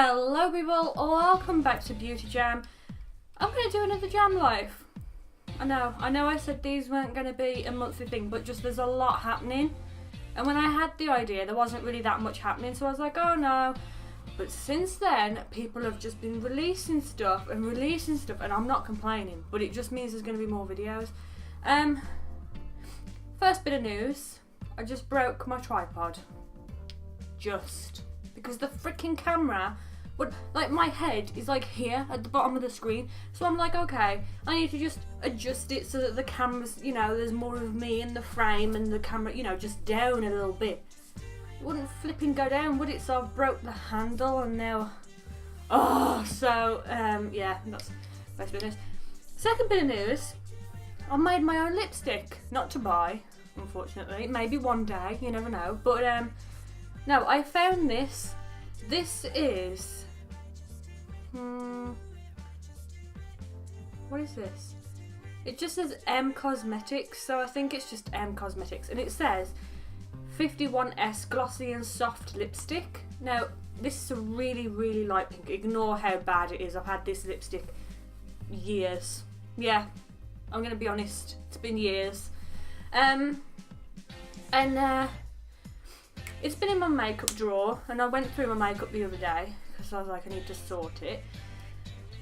Hello people, welcome back to Beauty Jam. I'm going to do another JammLife. I know I said these weren't going to be a monthly thing, but just there's a lot happening. And when I had the idea, there wasn't really that much happening, so I was like, oh no. But since then, people have just been releasing stuff, and I'm not complaining, but it just means there's going to be more videos. First bit of news, I just broke my tripod. Because the freaking camera would, like, my head is like here at the bottom of the screen, so I'm like, okay, I need to just adjust it so that the camera's, you know, there's more of me in the frame and the camera, you know, just down a little bit. It wouldn't flipping go down, would it? So I've broke the handle and now, yeah, that's first bit of news. Second bit of news, I made my own lipstick, not to buy, unfortunately, maybe one day, you never know, but no, I found this. This is, what is this? It just says M Cosmetics, so I think it's just M Cosmetics, and it says 51S Glossy and Soft Lipstick. Now, this is a really, really light pink. Ignore how bad it is. I've had this lipstick years. Yeah, I'm gonna be honest. It's been years. It's been in my makeup drawer, and I went through my makeup the other day because I was like, I need to sort it.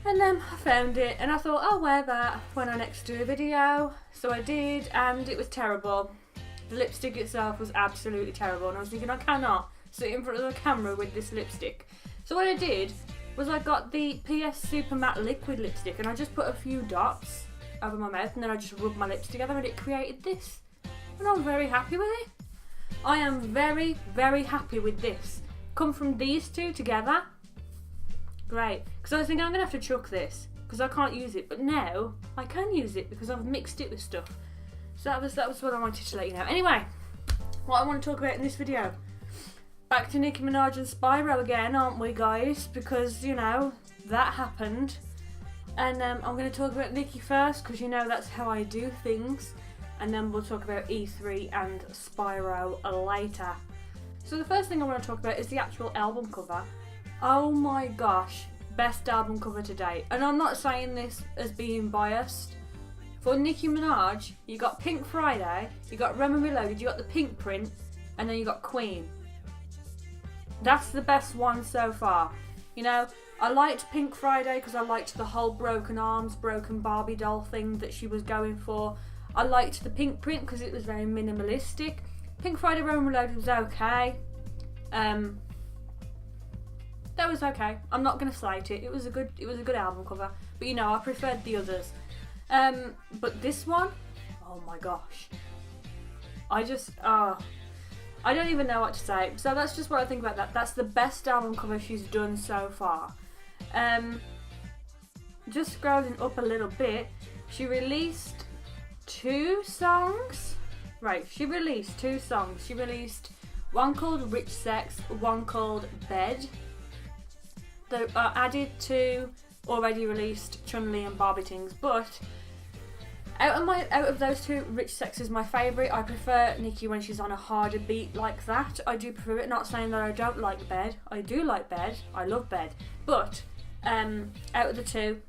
And then I found it, and I thought, I'll wear that when I next do a video. So I did, and it was terrible. The lipstick itself was absolutely terrible, and I was thinking, I cannot sit in front of the camera with this lipstick. So what I did was I got the PS Super Matte Liquid Lipstick, and I just put a few dots over my mouth, and then I just rubbed my lips together, and it created this. And I'm very happy with it. I am very, very happy with this. Come from these two together, great. Because I was thinking I'm going to have to chuck this because I can't use it, but now I can use it because I've mixed it with stuff. So that was what I wanted to let you know. Anyway, what I want to talk about in this video, back to Nicki Minaj and Spyro again, aren't we guys? Because, you know, that happened. And I'm going to talk about Nicki first because, you know, that's how I do things. And then we'll talk about E3 and Spyro later. So the first thing I want to talk about is the actual album cover. Oh my gosh, best album cover to date. And I'm not saying this as being biased. For Nicki Minaj, you got Pink Friday, you got Rema Reloaded, you got the pink print, and then you got Queen. That's the best one so far. You know, I liked Pink Friday because I liked the whole broken arms, broken Barbie doll thing that she was going for. I liked the pink print because it was very minimalistic. Pink Friday Rema Reloaded was okay. That was okay. I'm not gonna slate it. It was a good album cover. But you know, I preferred the others. But this one, oh my gosh. I don't even know what to say. So that's just what I think about that. That's the best album cover she's done so far. Just scrolling up a little bit, she released two songs. Right, she released two songs. She released one called Rich Sex, one called Bed. They are added to already released Chun-Li and Barbie Tings, but out of those two, Rich Sex is my favourite. I prefer Nicki when she's on a harder beat like that. I do prefer it, not saying that I don't like Bed. I do like Bed. I love Bed. But out of the two,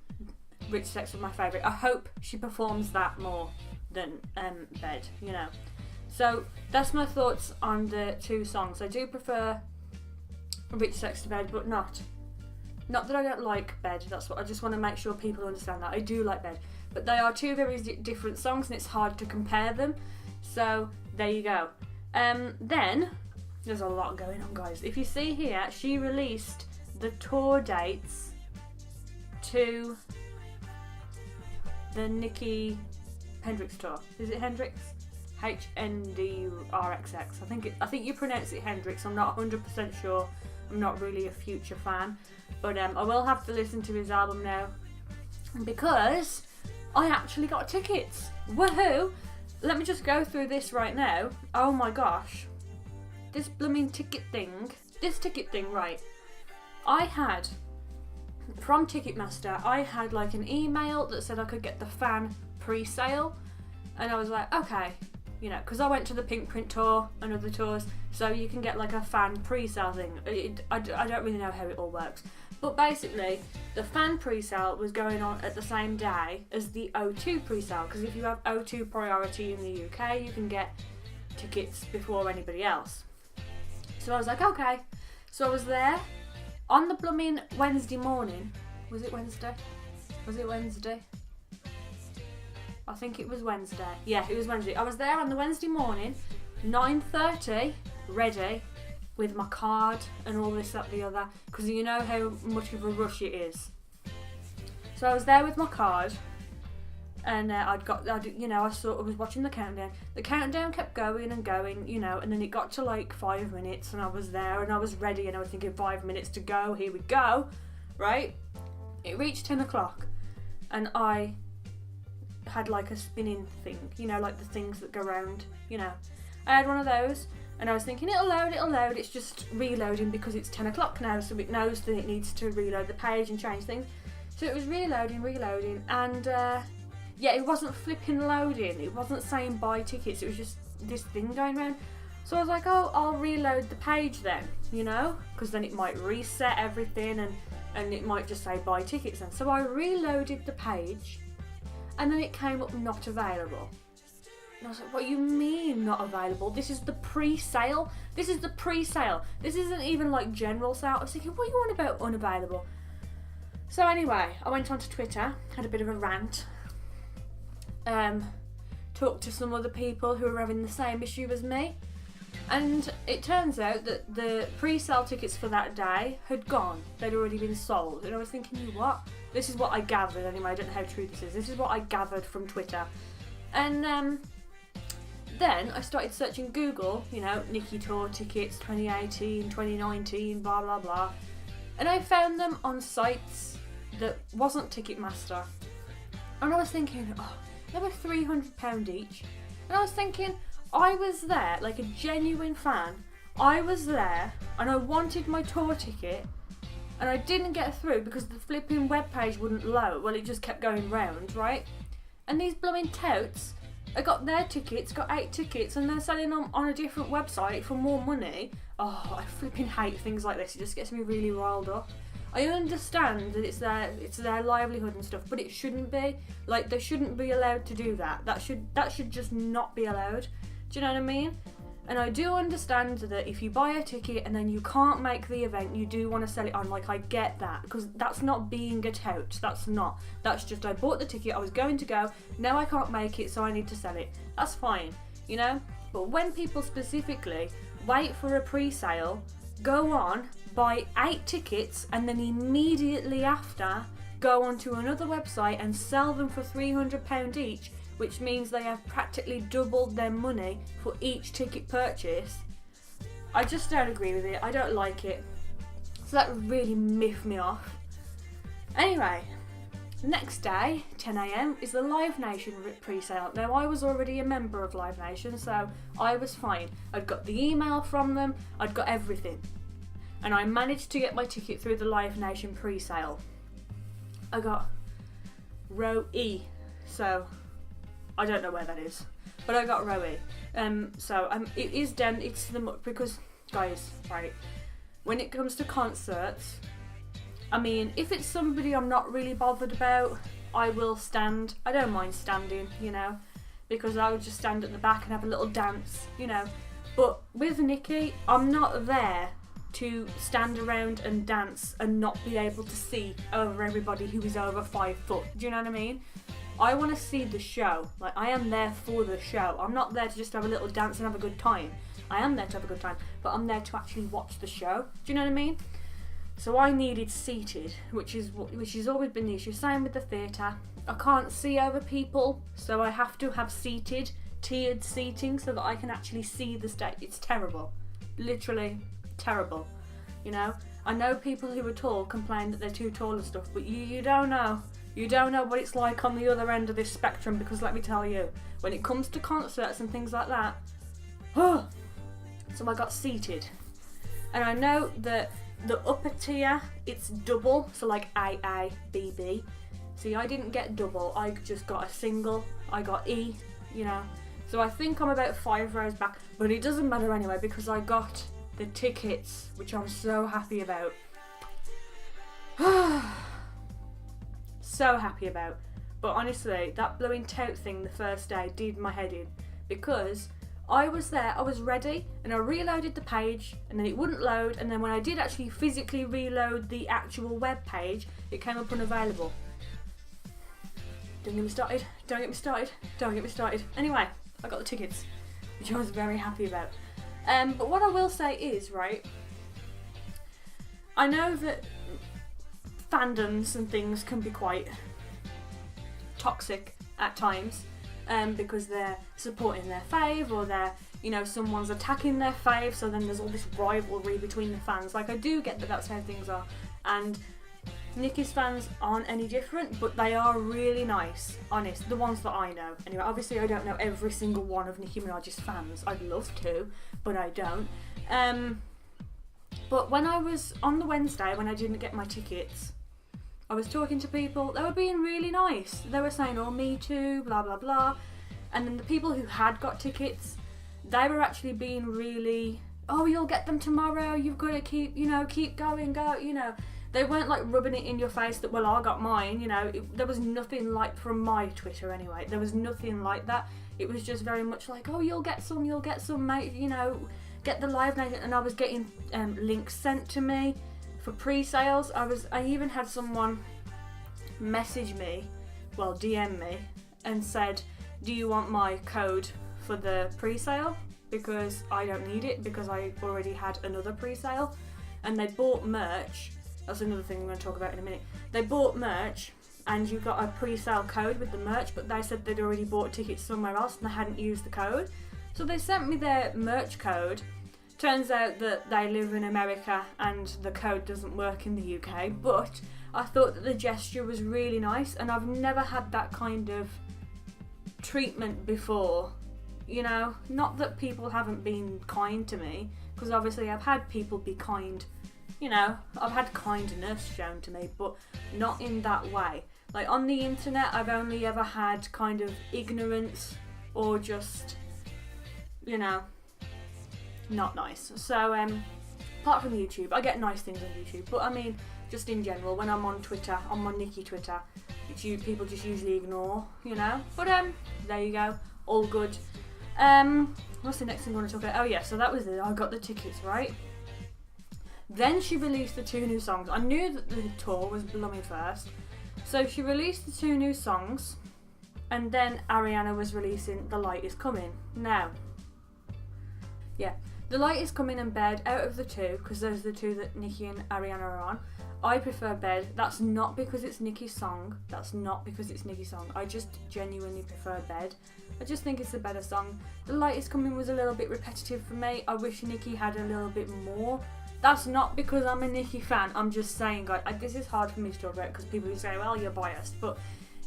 Rich Sex was my favourite. I hope she performs that more than Bed, you know. So that's my thoughts on the two songs. I do prefer Rich Sex to Bed, but not that I don't like Bed. That's what I just want to make sure people understand, that I do like Bed, but they are two very different songs and it's hard to compare them. So there you go. Then there's a lot going on, guys. If you see here, she released the tour dates to the Nicki Hendrix tour. Is it Hendrix? HNDRXX. I think you pronounce it Hendrix. I'm not 100% sure. I'm not really a Future fan, but I will have to listen to his album now because I actually got tickets. Woohoo! Let me just go through this right now. Oh my gosh, this blooming ticket thing. Right? I had from Ticketmaster. I had like an email that said I could get the fan pre-sale. And I was like, okay, you know, because I went to the Pink Print tour and other tours, so you can get like a fan pre-sale thing. I don't really know how it all works, but basically the fan pre-sale was going on at the same day as the O2 pre-sale, because if you have O2 priority in the UK, you can get tickets before anybody else. So I was like, okay. So I was there on the blooming Wednesday morning. Was it Wednesday? I think it was Wednesday. Yeah, it was Wednesday. I was there on the Wednesday morning, 9:30, ready, with my card and all this, that, the other, because you know how much of a rush it is. So I was there with my card, and I was watching the countdown. The countdown kept going and going, you know, and then it got to like 5 minutes, and I was there, and I was ready, and I was thinking 5 minutes to go, here we go, right? It reached 10 o'clock, and I had like a spinning thing, you know, like the things that go round, you know. I had one of those, and I was thinking it'll load, it's just reloading because it's 10 o'clock now, so it knows that it needs to reload the page and change things. So it was reloading, and yeah, it wasn't flipping loading, it wasn't saying buy tickets, it was just this thing going around. So I was like, oh, I'll reload the page then, you know, because then it might reset everything, and it might just say buy tickets then. So I reloaded the page, and then it came up not available. And I was like, what do you mean not available? This is the pre-sale. This isn't even like general sale. I was thinking, what are you on about unavailable? So anyway, I went onto Twitter, had a bit of a rant, talked to some other people who were having the same issue as me, and it turns out that the pre-sale tickets for that day had gone. They'd already been sold. And I was thinking, you what? This is what I gathered anyway, I don't know how true this is. This is what I gathered from Twitter. And then I started searching Google, you know, Nicki tour tickets 2018, 2019, blah blah blah. And I found them on sites that wasn't Ticketmaster. And I was thinking, oh, they were £300 each. And I was thinking, I was there, like a genuine fan. I was there and I wanted my tour ticket, and I didn't get through because the flipping webpage wouldn't load. Well, it just kept going round, right? And these blooming touts, I got their tickets, got 8 tickets, and they're selling them on a different website for more money. Oh, I flipping hate things like this. It just gets me really riled up. I understand that it's their livelihood and stuff, but it shouldn't be. Like, they shouldn't be allowed to do that. That should just not be allowed. Do you know what I mean? And I do understand that if you buy a ticket and then you can't make the event, you do want to sell it on. Like, I get that, because that's not being a tout. That's just, I bought the ticket, I was going to go, now I can't make it, so I need to sell it. That's fine, you know? But when people specifically wait for a pre-sale, go on, buy 8 tickets, and then immediately after go onto another website and sell them for £300 each, which means they have practically doubled their money for each ticket purchase. I just don't agree with it. I don't like it. So that really miffed me off. Anyway, next day, 10 AM, is the Live Nation pre-sale. Now, I was already a member of Live Nation, so I was fine. I'd got the email from them, I'd got everything. And I managed to get my ticket through the Live Nation pre-sale. I got row E, so I don't know where that is, but I got row E. It is down. It's because, guys, right, when it comes to concerts, I mean, if it's somebody I'm not really bothered about, I will stand. I don't mind standing, you know, because I'll just stand at the back and have a little dance, you know. But with Nicki, I'm not there to stand around and dance and not be able to see over everybody who is over 5 foot. Do you know what I mean? I want to see the show. Like, I am there for the show. I'm not there to just have a little dance and have a good time. I am there to have a good time, but I'm there to actually watch the show. Do you know what I mean? So I needed seated, which has always been the issue. Same with the theatre. I can't see over people, so I have to have tiered seating so that I can actually see the stage. It's terrible. Literally terrible. You know? I know people who are tall complain that they're too tall and stuff, but you don't know. You don't know what it's like on the other end of this spectrum, because let me tell you, when it comes to concerts and things like that, so I got seated. And I know that the upper tier, it's double, so like AA, BB. See, I didn't get double, I just got a single, I got E, you know. So I think I'm about 5 rows back, but it doesn't matter anyway because I got the tickets, which I'm so happy about. So happy about. But honestly, that blowing tote thing the first day did my head in, because I was there, I was ready, and I reloaded the page, and then it wouldn't load, and then when I did actually physically reload the actual web page, it came up unavailable. Don't get me started, don't get me started, don't get me started. Anyway, I got the tickets, which I was very happy about. But what I will say is, right, I know that fandoms and things can be quite toxic at times, because they're supporting their fave, or they're, you know, someone's attacking their fave, so then there's all this rivalry between the fans. Like, I do get that that's how things are, and Nicki's fans aren't any different, but they are really nice, honest, the ones that I know. Anyway, obviously I don't know every single one of Nicki Minaj's fans. I'd love to, but I don't. But when I was on the Wednesday, when I didn't get my tickets, I was talking to people. They were being really nice. They were saying, oh, me too, blah blah blah. And then the people who had got tickets, they were actually being really, oh, you'll get them tomorrow, you've got to keep, you know, keep going, go, you know. They weren't like rubbing it in your face that, well, I got mine, you know. There was nothing like, from my Twitter anyway, there was nothing like that. It was just very much like, oh, you'll get some, mate, you know, get the Live Nation. And I was getting links sent to me for pre-sales. I even had someone message me, well, DM me, and said, do you want my code for the pre-sale? Because I don't need it, because I already had another pre-sale. And they bought merch. That's another thing I'm going to talk about in a minute. They bought merch, and you got a pre-sale code with the merch, but they said they'd already bought tickets somewhere else and they hadn't used the code. So they sent me their merch code. Turns out that they live in America and the code doesn't work in the UK, but I thought that the gesture was really nice, and I've never had that kind of treatment before. You know, not that people haven't been kind to me, because obviously I've had people be kind. You know, I've had kindness shown to me, but not in that way. Like, on the internet, I've only ever had kind of ignorance, or just, you know, not nice. So, apart from YouTube, I get nice things on YouTube, but I mean, just in general, when I'm on Twitter, on my Nicki Twitter, people just usually ignore, you know. But there you go, all good. What's the next thing I want to talk about? Oh yeah, so that was it. I got the tickets, right? Then she released the 2 new songs. I knew that the tour was blooming first. So she released the 2 new songs, and then Ariana was releasing The Light Is Coming. Now, yeah, The Light Is Coming and Bed, out of the 2, because those are the 2 that Nicki and Ariana are on, I prefer Bed. That's not because it's Nicki's song. That's not because it's Nicki's song. I just genuinely prefer Bed. I just think it's a better song. The Light Is Coming was a little bit repetitive for me. I wish Nicki had a little bit more. That's not because I'm a Nicki fan. I'm just saying, guys, this is hard for me to talk about because people will say, well, you're biased. But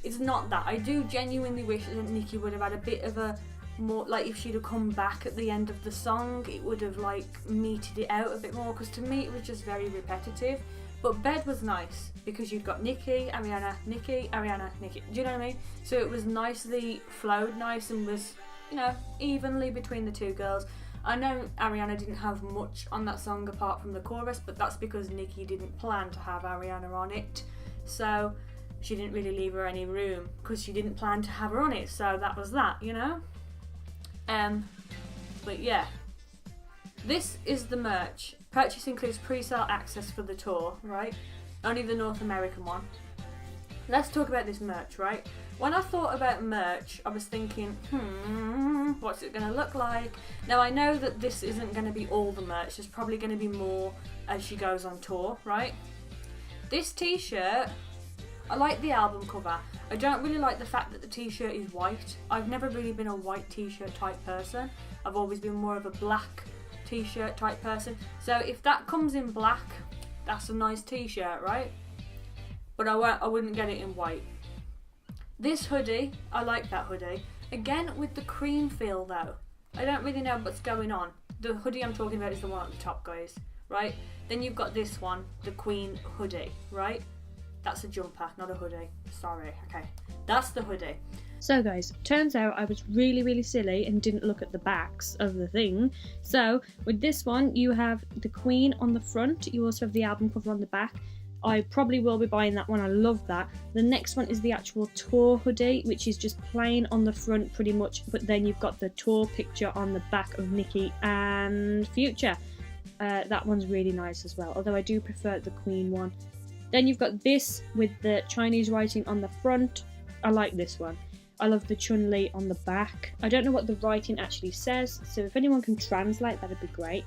it's not that. I do genuinely wish that Nicki would have had a bit of a more, like, if she'd have come back at the end of the song, it would have, like, meted it out a bit more. Because to me, it was just very repetitive. But Bed was nice because you've got Nicki, Ariana, Nicki, Ariana, Nicki. Do you know what I mean? So it was nicely flowed nice and was, you know, evenly between the 2 girls. I know Ariana didn't have much on that song apart from the chorus, but that's because Nicki didn't plan to have Ariana on it. So she didn't really leave her any room because she didn't plan to have her on it. So that was that, you know? But yeah. This is the merch. Purchase includes pre-sale access for the tour, right? Only the North American one. Let's talk about this merch, right? When I thought about merch, I was thinking, what's it going to look like? Now, I know that this isn't going to be all the merch. There's probably going to be more as she goes on tour, right? This t-shirt, I like the album cover. I don't really like the fact that the t-shirt is white. I've never really been a white t-shirt type person. I've always been more of a black t-shirt type person. So if that comes in black, that's a nice t-shirt, right? But I wouldn't get it in white. This hoodie, I like that hoodie. Again, with the cream feel though. I don't really know what's going on. The hoodie I'm talking about is the one at the top, guys, right? Then you've got this one, the Queen hoodie, right? That's a jumper, not a hoodie. Sorry, okay. That's the hoodie. So guys, turns out I was really silly and didn't look at the backs of the thing. So with this one, you have the Queen on the front, you also have the album cover on the back. I probably will be buying that one, I love that. The next one is the actual tour hoodie, which is just plain on the front pretty much, but then you've got the tour picture on the back of Nicki and Future. That one's really nice as well, although I do prefer the Queen one. Then you've got this with the Chinese writing on the front. I like this one. I love the Chun-Li on the back. I don't know what the writing actually says, so if anyone can translate, that'd be great.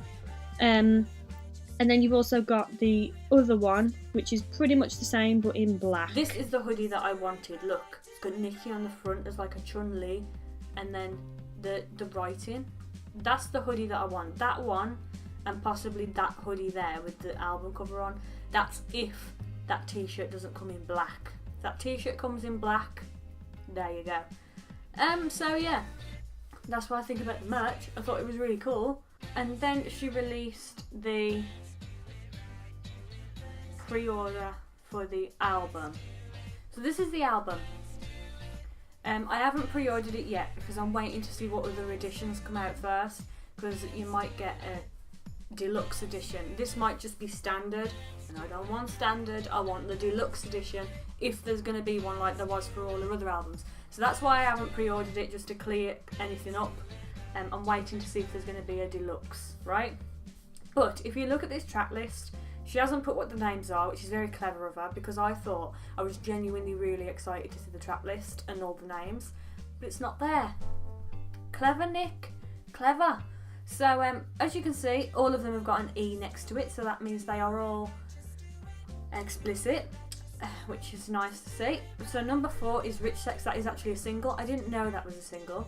And then you've also got the other one, which is pretty much the same but in black. This is the hoodie that I wanted. Look, it's got Nicki on the front as like a Chun-Li, and then the writing. That's the hoodie that I want. That one, and possibly that hoodie there with the album cover on. That's if that t-shirt doesn't come in black. If that t-shirt comes in black, there you go. So yeah, that's what I think about the merch. I thought it was really cool. And then she released the pre-order for the album. So this is the album. I haven't pre-ordered it yet because I'm waiting to see what other editions come out first, because you might get a deluxe edition. This might just be standard, and I don't want standard, I want the deluxe edition if there's going to be one like there was for all her other albums. So that's why I haven't pre-ordered it, just to clear anything up. I'm waiting to see if there's going to be a deluxe, right? But if you look at this track list, she hasn't put what the names are, which is very clever of her, because I thought I was genuinely really excited to see the track list and all the names, but it's not there. Clever, Nick, clever. So as you can see, all of them have got an E next to it, so that means they are all explicit, which is nice to see. So number 4 is Rich Sex. That is actually a single. I didn't know that was a single.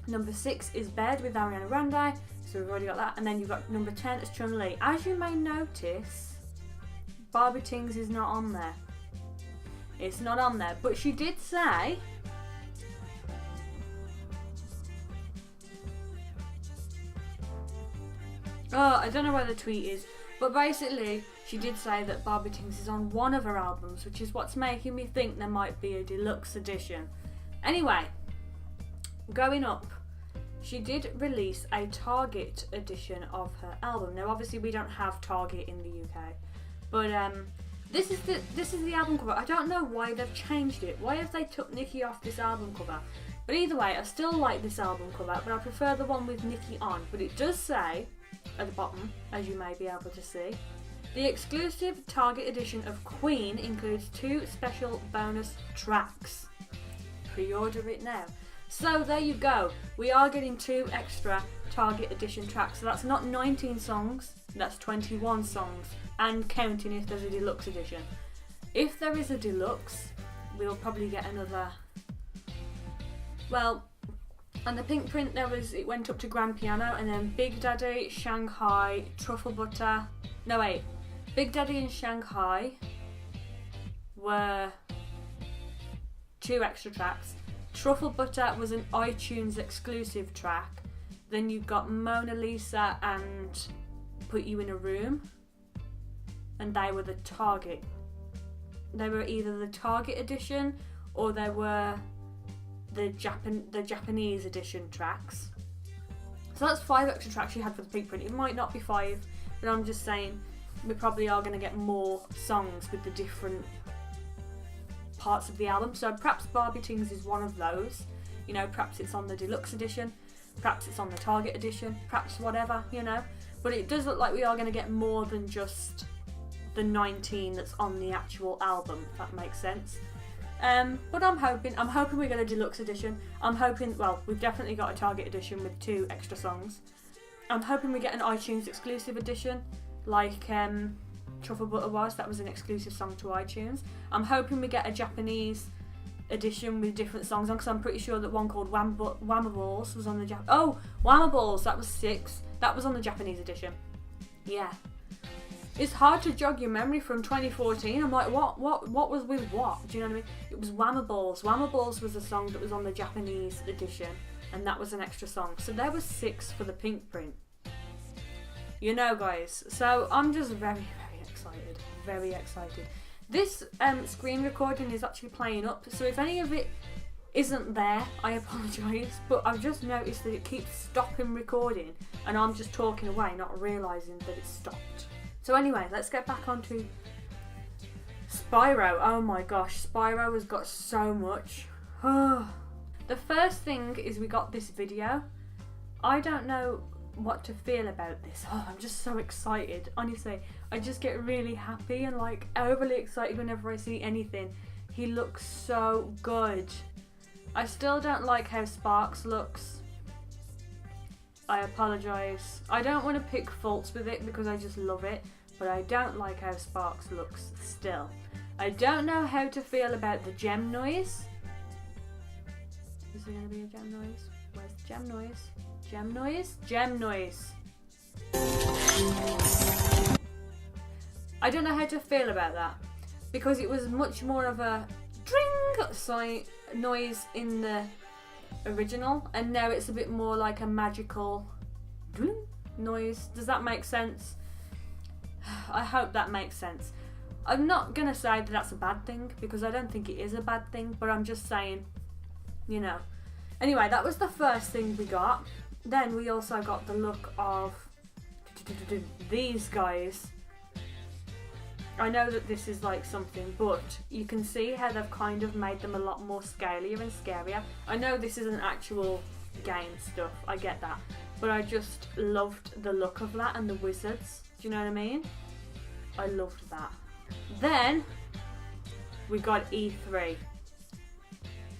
Number 6 is Bed with Ariana Grande, so we've already got that. And then you've got number 10 as Chun-Li. As you may notice, Barbie Tings is not on there. It's not on there, but she did say I don't know where the tweet is, but basically she did say that Barbie Tings is on one of her albums, which is what's making me think there might be a deluxe edition. Anyway, going up, she did release a Target edition of her album. Now obviously we don't have Target in the UK, but this is the album cover. I don't know why they've changed it. Why have they took Nicki off this album cover? But either way, I still like this album cover, but I prefer the one with Nicki on. But it does say at the bottom, as you may be able to see, the exclusive Target edition of Queen includes 2 special bonus tracks. Pre-order it now. So there you go, we are getting 2 extra Target edition tracks. So that's not 19 songs, that's 21 songs, and counting if there's a deluxe edition. If there is a deluxe, we'll probably get another. Well, on the pink print it went up to Grand Piano, and then Big Daddy, Shanghai, Truffle Butter. No wait, Big Daddy and Shanghai were 2 extra tracks. Truffle Butter was an iTunes exclusive track. Then you've got Mona Lisa and Put You in a Room, and they were the Target. They were either the Target edition or they were the Japanese edition tracks. So that's 5 extra tracks you had for the pink print. It might not be 5, but I'm just saying we probably are going to get more songs with the different parts of the album. So perhaps Barbie Tings is one of those. You know, perhaps it's on the deluxe edition, perhaps it's on the Target edition, perhaps whatever, you know. But it does look like we are going to get more than just the 19 that's on the actual album, if that makes sense. But I'm hoping we get a deluxe edition. I'm hoping, well, we've definitely got a Target edition with 2 extra songs. I'm hoping we get an iTunes exclusive edition, like Truffle Butter was. That was an exclusive song to iTunes. I'm hoping we get a Japanese edition with different songs on, because I'm pretty sure that one called Whammaballs was on the Whammaballs, that was 6. That was on the Japanese edition. Yeah. It's hard to jog your memory from 2014. I'm like, what was with what? Do you know what I mean? It was Whammaballs. Whammaballs was a song that was on the Japanese edition, and that was an extra song. So there was 6 for the pink print. You know, guys. So I'm just very, very excited. Very excited. This screen recording is actually playing up. So if any of it isn't there, I apologise, but I've just noticed that it keeps stopping recording and I'm just talking away, not realising that it's stopped. So anyway, let's get back onto Spyro. Oh my gosh, Spyro has got so much. The first thing is we got this video. I don't know what to feel about this. I'm just so excited. Honestly, I just get really happy and like overly excited whenever I see anything. He looks so good. I still don't like how Sparks looks. I apologise. I don't want to pick faults with it because I just love it, but I don't like how Sparks looks still. I don't know how to feel about the gem noise. Is there going to be a gem noise? Where's the gem noise? Gem noise? Gem noise. I don't know how to feel about that because it was much more of a dring noise in the original, and now it's a bit more like a magical noise. Does that make sense? I hope that makes sense. I'm not gonna say that that's a bad thing because I don't think it is a bad thing, but I'm just saying, you know. Anyway, that was the first thing we got. Then we also got the look of these guys. I know that this is like something, but you can see how they've kind of made them a lot more scarier and scarier. I know this isn't actual game stuff, I get that, but I just loved the look of that and the wizards. Do you know what I mean? I loved that. Then we got E3.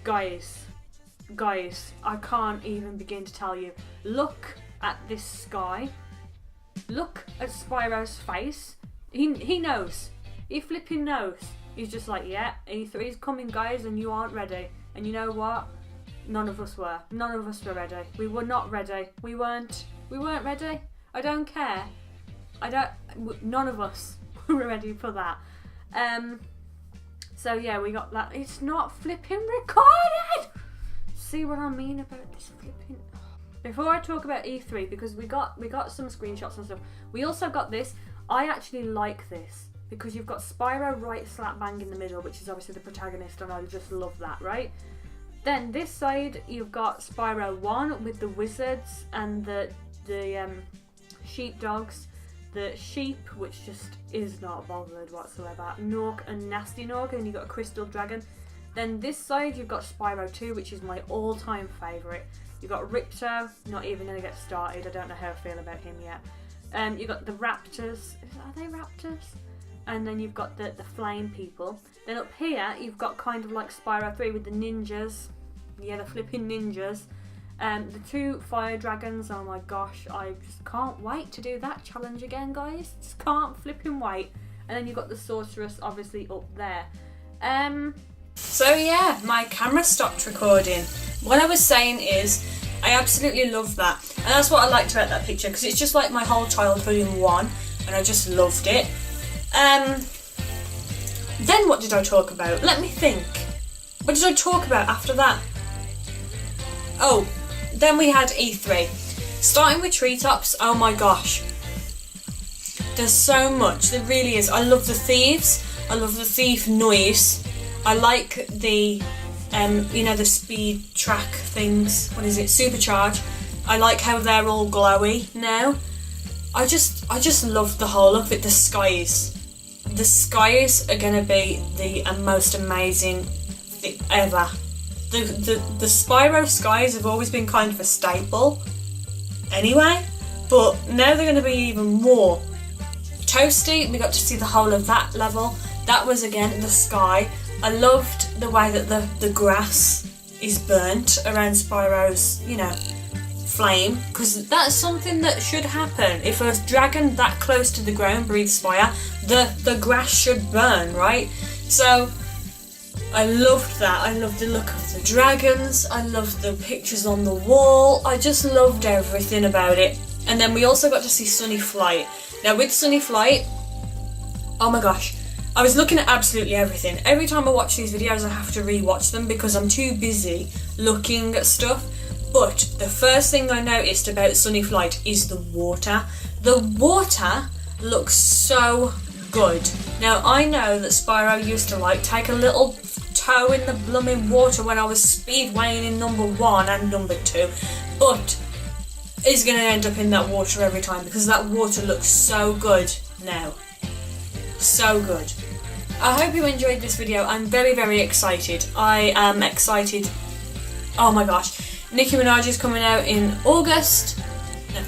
Guys, I can't even begin to tell you. Look at this sky. Look at Spyro's face. He knows. He flipping knows. He's just like, yeah, E3's coming, guys, and you aren't ready. And you know what? None of us were. None of us were ready. We were not ready. We weren't ready. I don't care. None of us were ready for that. So yeah, we got that. It's not flipping recorded! See what I mean about this flipping... Before I talk about E3, because we got some screenshots and stuff, we also got this. I actually like this because you've got Spyro right slap bang in the middle, which is obviously the protagonist, and I just love that, right? Then this side you've got Spyro 1 with the wizards and the sheepdogs, the sheep, which just is not bothered whatsoever, Nork and Nasty Nork, and you've got a crystal dragon. Then this side you've got Spyro 2, which is my all-time favourite. You've got Ripto, not even going to get started, I don't know how I feel about him yet. You've got the raptors, are they raptors? And then you've got the flame people. Then up here you've got kind of like Spyro 3 with the ninjas. Yeah, the flipping ninjas. The 2 fire dragons, oh my gosh, I just can't wait to do that challenge again, guys. Just can't flipping wait. And then you've got the sorceress obviously up there. So yeah, my camera stopped recording. What I was saying is, I absolutely love that. And that's what I liked about that picture, because it's just like my whole childhood in one, and I just loved it. Then what did I talk about? Let me think. What did I talk about after that? Oh, then we had E3. Starting with treetops, oh my gosh. There's so much, there really is. I love the thieves. I love the thief noise. I like the, you know, the speed track things. What is it? Supercharge. I like how they're all glowy now. I just love the whole of it. The skies. The skies are going to be the most amazing thing ever. The Spyro skies have always been kind of a staple anyway, but now they're going to be even more. Toasty, we got to see the whole of that level. That was again the sky. I loved the way that the grass is burnt around Spyro's, you know, flame, because that's something that should happen. If a dragon that close to the ground breathes fire, the grass should burn, right? So I loved that. I loved the look of the dragons. I loved the pictures on the wall. I just loved everything about it. And then we also got to see Sunny Flight. Now with Sunny Flight, oh my gosh, I was looking at absolutely everything. Every time I watch these videos I have to re-watch them because I'm too busy looking at stuff. But the first thing I noticed about Sunny Flight is the water. The water looks so good. Now I know that Spyro used to like take a little toe in the blooming water when I was speedwaying in number 1 and number 2, but is going to end up in that water every time because that water looks so good now. So good. I hope you enjoyed this video. I'm very, very excited. I am excited. Oh my gosh. Nicki Minaj is coming out in August. No.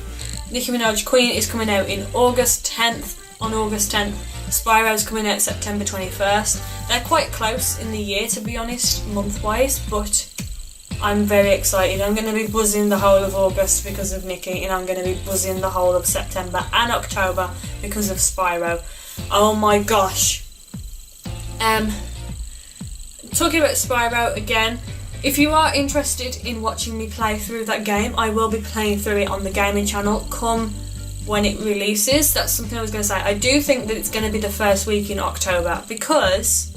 Nicki Minaj Queen is coming out in August 10th. On August 10th. Spyro's coming out September 21st. They're quite close in the year, to be honest, month-wise, but I'm very excited. I'm going to be buzzing the whole of August because of Nicki, and I'm going to be buzzing the whole of September and October because of Spyro. Oh my gosh. Talking about Spyro again, if you are interested in watching me play through that game, I will be playing through it on the gaming channel come when it releases. That's something I was going to say. I do think that it's going to be the first week in October because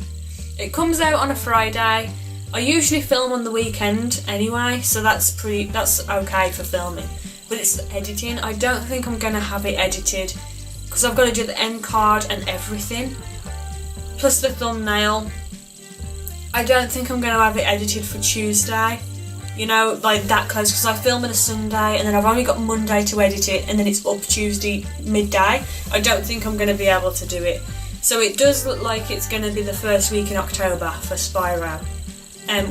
it comes out on a Friday. I usually film on the weekend anyway, so that's okay for filming. But it's the editing. I don't think I'm going to have it edited because I've got to do the end card and everything, plus the thumbnail. I don't think I'm going to have it edited for Tuesday, you know, like that close, because I film on a Sunday and then I've only got Monday to edit it and then it's up Tuesday midday. I don't think I'm going to be able to do it. So it does look like it's going to be the first week in October for Spyro.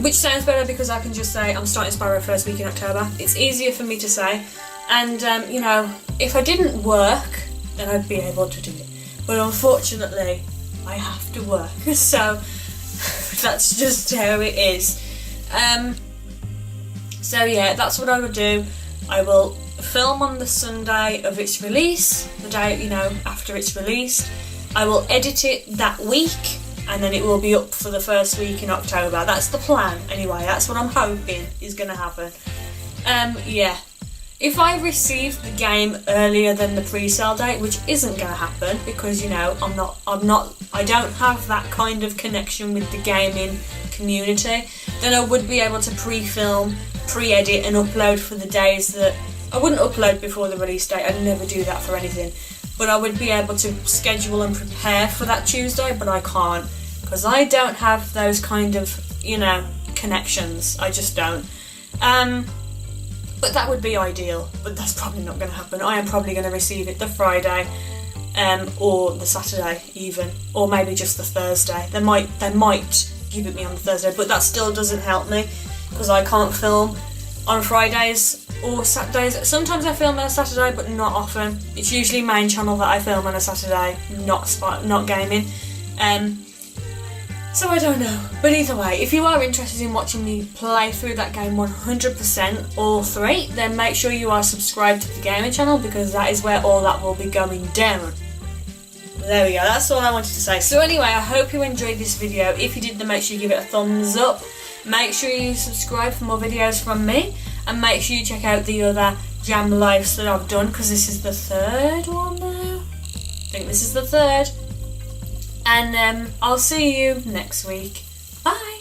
Which sounds better because I can just say I'm starting Spyro first week in October. It's easier for me to say. And, you know, if I didn't work, then I'd be able to do it. But unfortunately, I have to work. So that's just how it is. So yeah, that's what I would do. I will film on the Sunday of its release, the day, you know, after it's released. I will edit it that week, and then it will be up for the first week in October. That's the plan, anyway. That's what I'm hoping is going to happen. Yeah. If I receive the game earlier than the pre-sale date, which isn't going to happen because, you know, I don't have that kind of connection with the gaming community, then I would be able to pre-film, pre-edit and upload for the days that I wouldn't upload before the release date. I'd never do that for anything. But I would be able to schedule and prepare for that Tuesday, but I can't because I don't have those kind of, you know, connections. I just don't. But that would be ideal, but that's probably not going to happen. I am probably going to receive it the Friday, or the Saturday even, or maybe just the Thursday. They might give it me on the Thursday, but that still doesn't help me because I can't film on Fridays or Saturdays. Sometimes I film on a Saturday, but not often. It's usually main channel that I film on a Saturday, not gaming. So I don't know, but either way, if you are interested in watching me play through that game 100% all 3, then make sure you are subscribed to the gaming channel because that is where all that will be going down. There we go, that's all I wanted to say. So anyway, I hope you enjoyed this video. If you did, then make sure you give it a thumbs up. Make sure you subscribe for more videos from me, and make sure you check out the other JammLifes that I've done because this is the 3rd one now. I think this is the 3rd. And I'll see you next week. Bye!